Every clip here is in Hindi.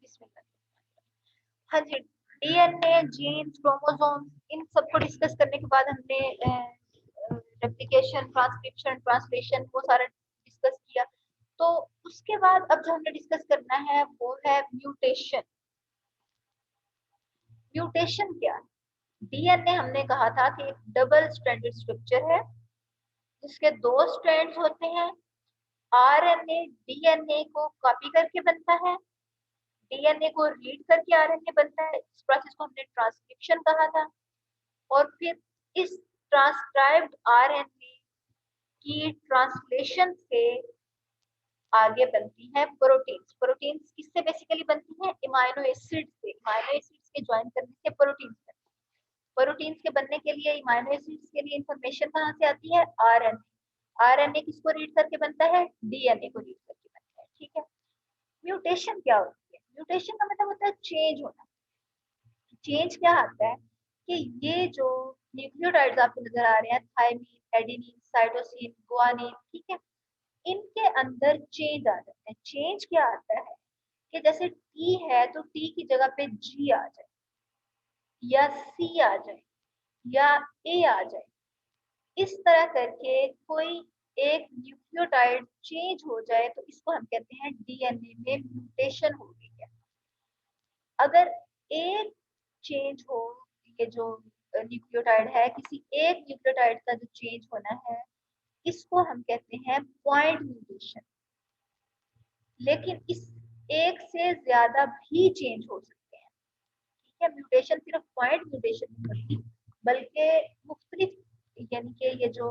बिस्मिल्लाह। हाँ जी, डीएनए, जीन्स, क्रोमोसोम्स, इन सबको डिस्कस करने के बाद हमने रेप्लिकेशन, ट्रांसक्रिप्शन, ट्रांसलेशन वो सारा डिस्कस किया। तो उसके बाद अब जो हमने डिस्कस करना है वो है म्यूटेशन। म्यूटेशन क्या है? डीएनए हमने कहा था कि एक डबल स्ट्रैंडेड स्ट्रक्चर है जिसके दो स्ट्रैंड्स होते हैं। आरएनए डीएनए को कॉपी करके बनता है, डीएनए को रीड करके आरएनए बनता है। इस प्रोसेस को हमने ट्रांसक्रिप्शन कहा था। और फिर इस ट्रांसक्राइब्ड आरएनए की ट्रांसलेशन से आगे बनती है प्रोटीन्स। प्रोटीन्स किससे बेसिकली बनती है? इमाइनो एसिड से। इमाइनो एसिड्स के ज्वाइन करने से प्रोटीन्स बनते हैं। प्रोटीन्स के बनने के लिए इमाइनो एसिड्स के लिए इंफॉर्मेशन कहाँ से आती है? आरएनए। आरएनए किसको रीड करके बनता है? डीएनए को रीड करके बनता है। ठीक है। म्यूटेशन क्या होती है? म्यूटेशन का मतलब होता है चेंज होना। चेंज क्या आता है कि ये जो न्यूक्लियोटाइड्स आपको नजर आ रहे हैं, थायमीन, एडेनिन, साइटोसिन, गुआनिन, ठीक है, इनके अंदर चेंज आ जाते हैं। चेंज क्या आता है कि जैसे टी है तो टी की जगह पे जी आ जाए, या सी आ जाए, या ए आ जाए। इस तरह करके कोई एक न्यूक्लियोटाइड चेंज हो जाए तो इसको हम कहते हैं डीएनए में म्यूटेशन हो गई है। अगर एक चेंज हो, ये जो न्यूक्लियोटाइड है, किसी एक न्यूक्लियोटाइड का जो चेंज होना है, इसको हम कहते हैं पॉइंट म्यूटेशन। लेकिन इस एक से ज्यादा भी चेंज हो सकते हैं। ठीक है। म्यूटेशन सिर्फ पॉइंट म्यूटेशन नहीं होती, बल्कि मुख्तलिफ, यानी कि ये जो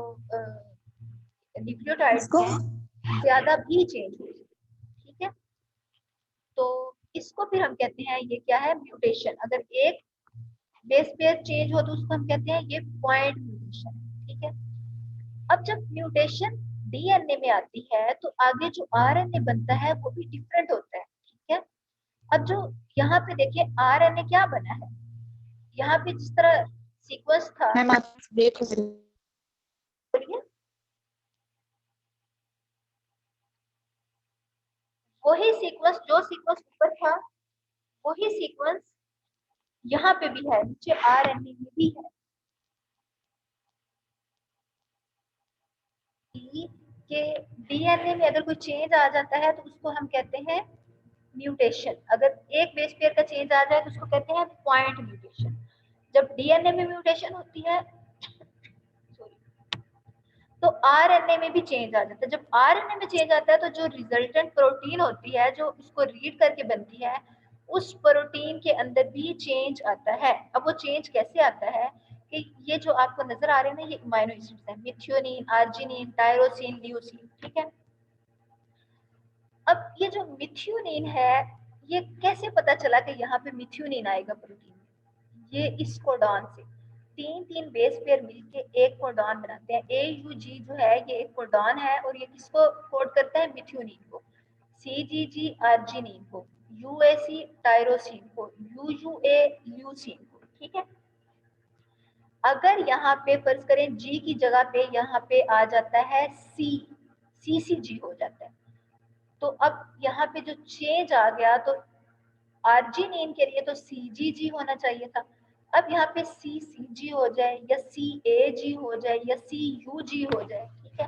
न्यूक्लियोटाइड्स इसको हैं ज्यादा भी चेंज हो सकते हैं। ठीक है। तो इसको फिर हम कहते हैं ये क्या है? म्यूटेशन। अगर एक बेस पेयर चेंज हो तो उसको हम कहते हैं ये पॉइंट म्यूटेशन। ठीक है। अब जब म्यूटेशन डीएनए में आती है तो आगे जो आरएनए बनता है वो भी डिफरेंट होता है। ठीक है। अब जो यहाँ पे देखिए आरएनए क्या बना है, यहाँ पे जिस तरह सीक्वेंस था, मैम आप ब्रेक हो रही है। बोलिए, वही सीक्वेंस, जो सीक्वेंस ऊपर था वही सीक्वेंस यहाँ पे भी है, नीचे आरएनए में भी है। कि डीएनए में अगर कोई चेंज आ जाता है तो उसको हम कहते हैं म्यूटेशन। अगर एक बेस पेयर का चेंज आ जाए तो उसको कहते हैं पॉइंट म्यूटेशन। जब डीएनए में म्यूटेशन होती है तो आरएनए में भी चेंज आ जाता है। जब आरएनए में चेंज आता है तो जो रिजल्टेंट प्रोटीन होती है जो इसको रीड करके बनती है, उस प्रोटीन के अंदर भी चेंज आता है। अब वो चेंज कैसे आता है कि ये जो आपको नजर आ रहे हैं ना, ये अमीनो एसिड्स हैं, मिथियोनिन, अर्जिनिन, टायरोसिन, ल्यूसीन। ठीक है। अब ये जो मिथियोनिन है, ये कैसे पता चला कि यहाँ पे मिथियोनिन आएगा प्रोटीन में? ये इस कोडॉन से तीन तीन बेस पेयर मिलके एक कोडॉन बनाते हैं। ए यू जी जो है ये एक कोडॉन है और ये किसको कोड करता है? मिथियोनिन को। सी जी जी अर्जिनिन को, यू ए सी टायरोसिन को, यू यू ए ल्यूसीन को। ठीक है। अगर यहाँ पे फर्ज करें जी की जगह पे यहाँ पे आ जाता है सी, सी सी जी हो जाता है, तो अब यहाँ पे जो चेंज आ गया तो आर्जिनिन के लिए तो सीजीजी होना चाहिए था। अब यहाँ पे सी सी जी हो जाए, या सी ए जी हो जाए, या सी यू जी हो जाए। ठीक है।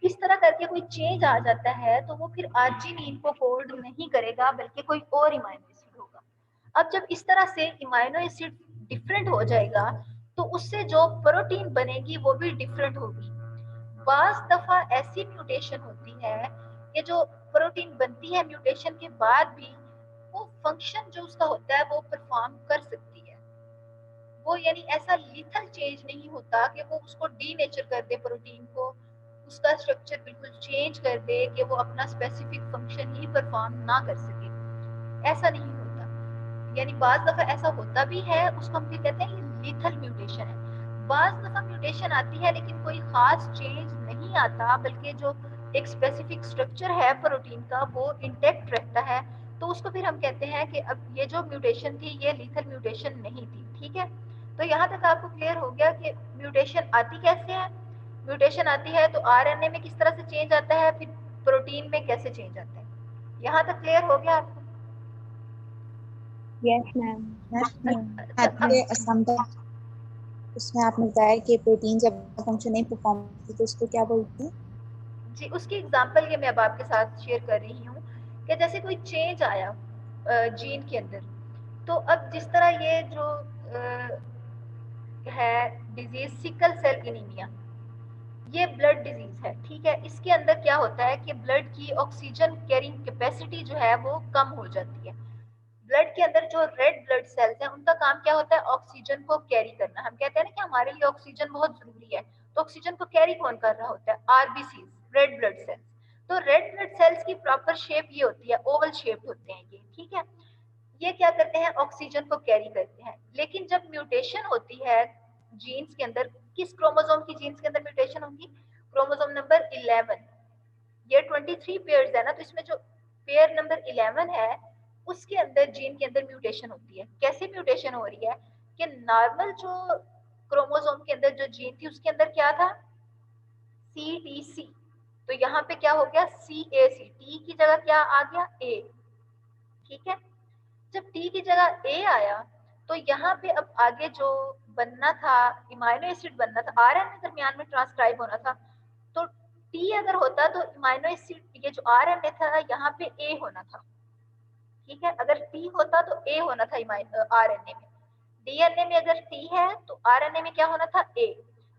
इस तरह करके कोई चेंज आ जाता है तो वो फिर आर्जिनिन को कोड नहीं करेगा बल्कि कोई और इमाइनो एसिड होगा। अब जब इस तरह से इमाइनो एसिड डिफरेंट हो जाएगा तो उससे जो प्रोटीन बनेगी वो भी डिफरेंट होगी। बाज दफा ऐसी म्यूटेशन होती है कि जो प्रोटीन बनती है म्यूटेशन के बाद भी वो फंक्शन जो उसका होता है वो परफॉर्म कर सकती है। वो यानी ऐसा लिथल चेंज नहीं होता कि वो उसको डीनेचर कर दे, प्रोटीन को उसका स्ट्रक्चर बिल्कुल चेंज कर दे कि वो अपना स्पेसिफिक फंक्शन ही परफॉर्म ना कर सके। ऐसा नहीं होता। यानी बाज दफा ऐसा होता भी है, उसको हम क्या कहते हैं? ये लिथल म्यूटेशन है। बाज दफा म्यूटेशन आती है लेकिन कोई खास चेंज नहीं आता, बल्कि जो एक स्पेसिफिक स्ट्रक्चर है प्रोटीन का वो इंटेक्ट रहता है। तो उसको फिर हम कहते हैं कि अब ये जो म्यूटेशन थी ये लिथल म्यूटेशन नहीं थी। ठीक है। तो यहाँ तक आपको क्लियर हो गया कि म्यूटेशन आती कैसे है। म्यूटेशन आती है तो आरएनए में किस तरह से चेंज आता है, फिर प्रोटीन में कैसे चेंज आता है। यहाँ तक क्लियर हो गया आपको? Yes ma'am. आपके असम्पटन उसमें आपने बताया कि प्रोटीन जब फंक्शन नहीं परफॉर्म करती तो उसको क्या बोलते हैं? जी, उसकी एग्जांपल ये मैं अब आपके साथ शेयर कर रही हूँ कि जैसे कोई चेंज आया जीन के अंदर, तो अब जिस तरह ये जो है डिजीज सिकल सेल एनीमिया, ये ब्लड डिजीज है, ठीक है। इसके अंदर क्या होता है कि ब्लड की ऑक्सीजन कैरिंग कैपेसिटी जो है वो कम हो जाती है। ब्लड के अंदर जो रेड ब्लड सेल्स हैं उनका काम क्या होता है, ऑक्सीजन को कैरी करना। हम कहते हैं ना कि हमारे लिए ऑक्सीजन बहुत जरूरी है, तो ऑक्सीजन को कैरी कौन कर रहा होता है, आरबीसी, रेड ब्लड सेल्स। तो रेड ब्लड सेल्स की प्रॉपर शेप ये होती है, ओवल शेप होते हैं ये, ठीक है। ये क्या करते हैं, ऑक्सीजन को कैरी करते हैं। लेकिन जब म्यूटेशन होती है जीन्स के अंदर, किस क्रोमोसोम की जीन्स के अंदर म्यूटेशन होगी, क्रोमोसोम नंबर 11। ये 23 पेयर्स है ना, तो इसमें जो पेयर नंबर 11 है उसके अंदर जीन के अंदर म्यूटेशन होती है। कैसे म्यूटेशन हो रही है कि नॉर्मल जो क्रोमोसोम के अंदर जो जीन थी उसके अंदर क्या था, CTC, तो यहाँ पे क्या हो गया, CAC, टी की जगह क्या आ गया, ए, ठीक है। जब टी की जगह ए आया तो यहाँ पे अब आगे जो बनना था, इमाइनो एसिड बनना था, आरएनए दरमियान में ट्रांसक्राइब होना था, तो टी अगर होता तो इमाइनो एसिड ये जो आरएनए था यहाँ पे ए होना था, ठीक है। अगर टी होता तो ए होना था आरएनए में। डीएनए में अगर टी है तो आरएनए में क्या होना था, ए।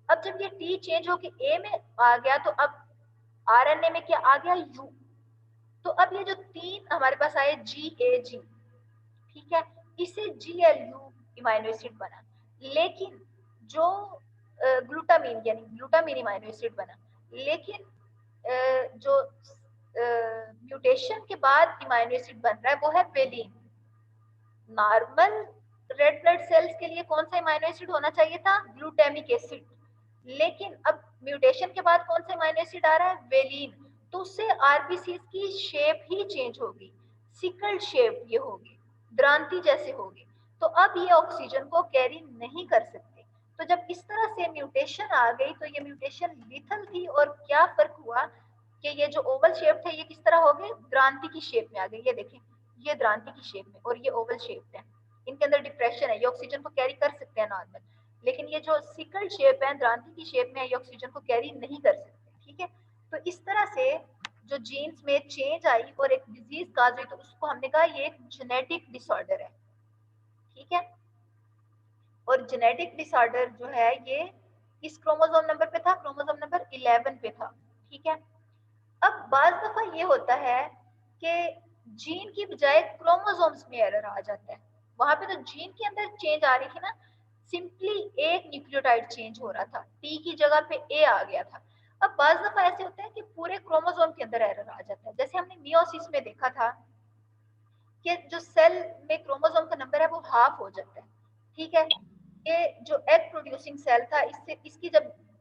अब जब ये टी चेंज होके ए में आ गया तो अब आरएनए में क्या आ गया, यू। तो अब ये जो तीन हमारे पास आए, GAG, ठीक है, इसे GLU इमाइनो एसिड बना। लेकिन जो ग्लूटामीन यानी ग्लूटामीन इमाइनो एसिड बना, लेकिन जो म्यूटेशन के बाद इमाइनो एसिड बन रहा है वो है valine. Normal red blood cells के लिए कौन सा इमाइनो एसिड होना चाहिए था, ग्लूटामिक एसिड, लेकिन अब म्यूटेशन के बाद कौन सा इमाइनो एसिड आ रहा है, वेलिन। तो उससे आरबीसी की शेप ही चेंज होगी, सिकल शेप ये होगी, द्रांति जैसे होगी। तो अब ये ऑक्सीजन को कैरी नहीं कर सकते। तो जब इस तरह से म्यूटेशन आ गई तो ये म्यूटेशन लिथल थी, और क्या फर्क हुआ कि ये जो ओवल शेप थे ये किस तरह हो गए, द्रांति की शेप में आ गए। ये देखें, ये द्रांति की शेप में और ये ओवल शेप है, इनके अंदर डिप्रेशन है, ये ऑक्सीजन को कैरी कर सकते हैं नॉर्मल, लेकिन ये जो सिकल शेप है, द्रांति की शेप में है, ये ऑक्सीजन को कैरी नहीं कर सकते, ठीक है। तो इस तरह से जो जीन्स में चेंज आई और एक डिजीज काज हुई, तो उसको हमने कहा ये एक जेनेटिक डिसऑर्डर है, ठीक है। और जेनेटिक डिसऑर्डर जो है ये इस क्रोमोसोम नंबर पे था, क्रोमोसोम नंबर 11 पे था, ठीक है। अब बाज दफा ये होता है कि जीन की बजाय क्रोमोसोम्स में एरर आ जाता है। वहां पे तो जीन के अंदर चेंज आ रही थी ना, सिंपली एक न्यूक्लियोटाइड चेंज हो रहा था, टी की जगह पे ए आ गया था। अब बाज दफा ऐसे होता है कि पूरे क्रोमोसोम के अंदर एरर आ जाता है। जैसे हमने मियोसिस में देखा था कि जो सेल में क्रोमोसोम का नंबर है वो हाफ हो जाता है, ठीक है। ये जो एग प्रोड्यूसिंग सेल था,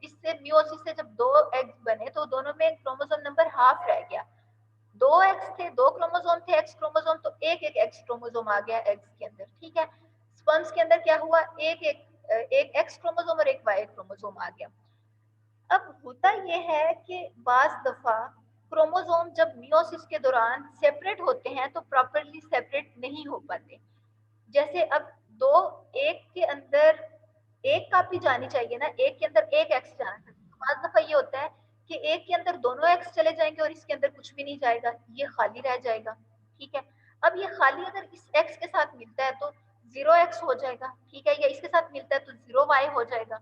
इससे मियोसिस से जब दो एग्स बने तो दोनों में क्रोमोसोम नंबर हाफ रह गया। दो एक्स थे, दो क्रोमोसोम थे, एक्स क्रोमोसोम, तो एक एक एक्स क्रोमोसोम आ गया एग्स के अंदर, ठीक है। स्पर्म्स के अंदर क्या हुआ, एक एक्स क्रोमोसोम और एक वाई क्रोमोसोम आ गया। अब होता यह है कि बाज दफा क्रोमोसोम जब मियोसिस के दौरान सेपरेट होते हैं तो प्रॉपरली सेपरेट नहीं हो पाते। जैसे अब दो, एक के अंदर एक कॉपी जानी चाहिए ना, एक के अंदर एक एक्स जाना चाहिए। तो बाज दफा ये होता है कि एक के अंदर दोनों एक्स चले जाएंगे और इसके अंदर कुछ भी नहीं जाएगा, ये खाली रह जाएगा, ठीक है। अब ये खाली अगर इस एक्स के साथ मिलता है तो 0x हो जाएगा, ठीक है, या इसके साथ मिलता है तो 0y हो जाएगा,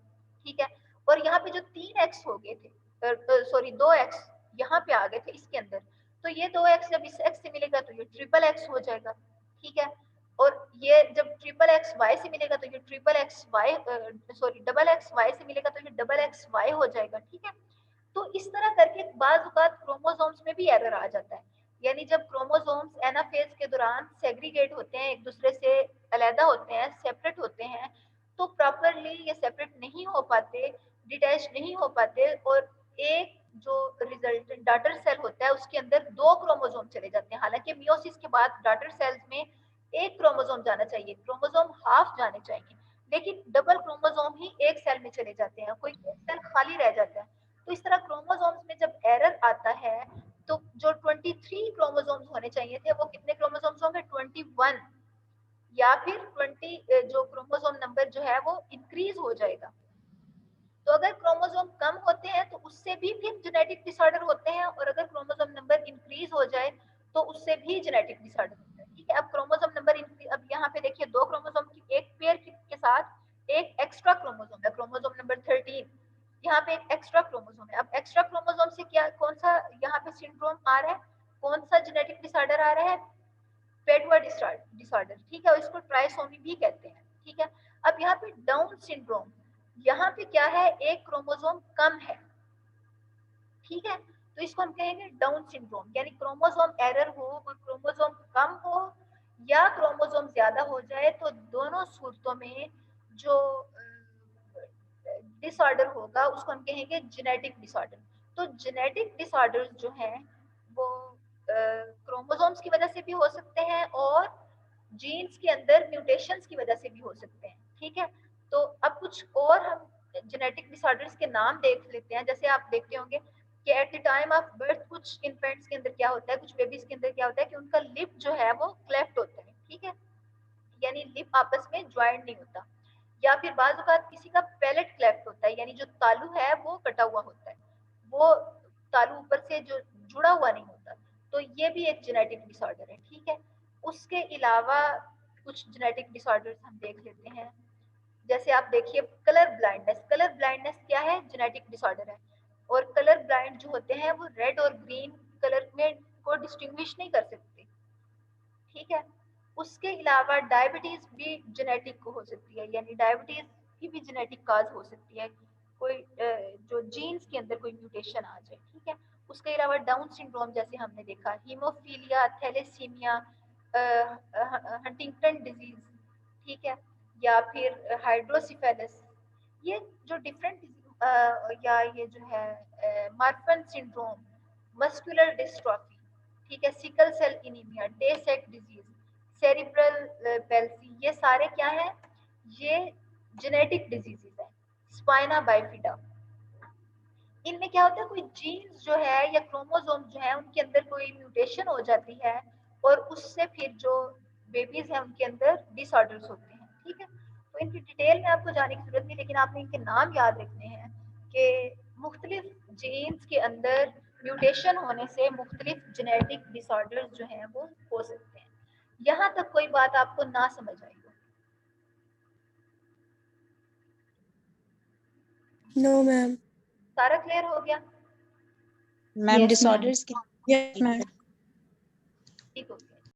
ठीक है। और यहाँ पे जो 3x हो गए थे, सॉरी 2x यहाँ पे आ गए थे इसके अंदर, तो ये 2x जब इस x से मिलेगा तो ये ट्रिपल x हो जाएगा, ठीक है। और ये जब ट्रिपल एक्स वाई से मिलेगा तो ये triple X Y, sorry double X Y से मिलेगा तो ये डबल एक्स वाई हो जाएगा, ठीक है। तो इस तरह करके बाज औकात क्रोमोसोम्स में भी एरर आ जाता है। यानी जब क्रोमोसोम्स एनाफेज के दौरान सेग्रीगेट होते हैं, एक दूसरे से अलहदा होते हैं, सेपरेट होते हैं, तो प्रॉपरली ये सेपरेट नहीं हो पाते, डिटैच नहीं हो पाते, और एक जो रिजल्टेंट डॉटर सेल होता है उसके अंदर दो क्रोमोसोम चले जाते हैं। हालांकि मियोसिस के बाद डॉटर सेल्स में एक क्रोमोसोम जाना चाहिए, क्रोमोसोम हाफ जाने चाहिए, लेकिन डबल क्रोमोसोम ही एक सेल में चले जाते हैं, कोई एक सेल खाली रह जाता है। तो इस तरह क्रोमोसोम्स में जब एरर आता है तो जो 23 क्रोमोसोम्स होने चाहिए थे वो कितने क्रोमोसोम्स होंगे, 21। या फिर 20 जो क्रोमोसोम नंबर जो है वो इंक्रीज हो जाएगा। तो अगर क्रोमोसोम कम होते हैं तो उससे भी फिर जेनेटिक डिसऑर्डर होते हैं, और अगर क्रोमोसोम नंबर इंक्रीज हो जाए तो उससे भी जेनेटिक डिसऑर्डर होता है। ठीक है, अब क्रोमोसोम नंबर अब यहाँ पे देखिए 2 क्रोमोसोम की एक पेयर के साथ एक एक्स्ट्रा क्रोमोसोम है, क्रोमोसोम नंबर 13, यहाँ पे एक एक्स्ट्रा क्रोमोसोम है। अब एक्स्ट्रा क्रोमोसोम से क्या कौन सा यहाँ पे सिंड्रोम आ रहा है, कौन सा जेनेटिक डिसऑर्डर आ रहा है, पेटवा डिसऑर्डर। ठीक है, इसको ट्राइसोमी भी कहते हैं। ठीक है, अब यहाँ पे डाउन सिंड्रोम, यहाँ पे क्या है, एक क्रोमोसोम कम है। ठीक है, तो इसको हम कहेंगे डाउन सिंड्रोम, यानी क्रोमोसोम एरर हो, कोई क्रोमोसोम कम हो या क्रोमोसोम ज्यादा हो जाए, तो दोनों सूरतों में जो डिसऑर्डर होगा उसको हम कहेंगे जेनेटिक डिसऑर्डर। तो जेनेटिक डिसऑर्डर जो है वो क्रोमोसोम्स की वजह से भी हो सकते हैं और जीन्स के अंदर म्यूटेशंस की वजह से भी हो सकते हैं। ठीक है, तो अब कुछ और हम जेनेटिक डिसऑर्डर्स के नाम देख लेते हैं। जैसे आप देखते होंगे कि at the time of birth कुछ इन्फेंट्स के अंदर क्या होता है, कुछ बेबीज के अंदर क्या होता है कि उनका लिप जो है वो क्लेफ्ट होता है। ठीक है, यानी लिप आपस में ज्वाइंट नहीं होता, या फिर बाज़ औक़ात किसी का पैलेट क्लेफ्ट होता है, यानी जो तालू है वो कटा हुआ होता है, वो तालू ऊपर से जो जुड़ा हुआ नहीं होता। तो ये भी एक जेनेटिक डिसऑर्डर है। ठीक है, उसके अलावा कुछ जेनेटिक डिसऑर्डर्स हम देख लेते हैं। जैसे आप देखिए कलर ब्लाइंडनेस, कलर ब्लाइंडनेस क्या है, जेनेटिक डिसऑर्डर है। और कलर ब्लाइंड जो होते हैं वो रेड और ग्रीन कलर में को डिस्टिंग्विश नहीं कर सकते। ठीक है, उसके अलावा डायबिटीज भी जेनेटिक हो सकती है, यानी डायबिटीज की भी जेनेटिक काज हो सकती है, कोई जो जीन्स के अंदर कोई म्यूटेशन आ जाए। ठीक है, उसके अलावा डाउन सिंड्रोम जैसे हमने देखा, हीमोफीलिया, थैलेसीमिया, हंटिंगटन डिजीज, ठीक है, या फिर हाइड्रोसिफेलस, ये जो डिफरेंट या ये जो है मार्फन सिंड्रोम, मस्कुलर डिस्ट्रॉफी, ठीक है, सिकल सेल एनीमिया, डे सेक डिजीज, सेरिब्रल पैल्सी, ये सारे क्या है, ये जेनेटिक डिजीजेस हैं। स्पाइना बाइफिडा, इनमें क्या होता है, कोई जीन्स जो है या क्रोमोसोम जो है उनके अंदर कोई म्यूटेशन हो जाती है और उससे फिर जो बेबीज हैं उनके अंदर डिसऑर्डर्स होते हैं। ठीक है, तो इनकी डिटेल में आपको जाने की जरूरत नहीं, लेकिन आपने इनके नाम याद रखने हैं कि मुख्तलिफ जीन्स के अंदर म्यूटेशन होने से मुख्तलिफ जेनेटिक डिसऑर्डर्स जो हैं वो हो सकते हैं। यहाँ तक कोई बात आपको ना समझ आई हो? No ma'am. सारा क्लियर हो गया? मैम Yes, डिसऑर्डर्स के यस मैम। ठीक हो गया।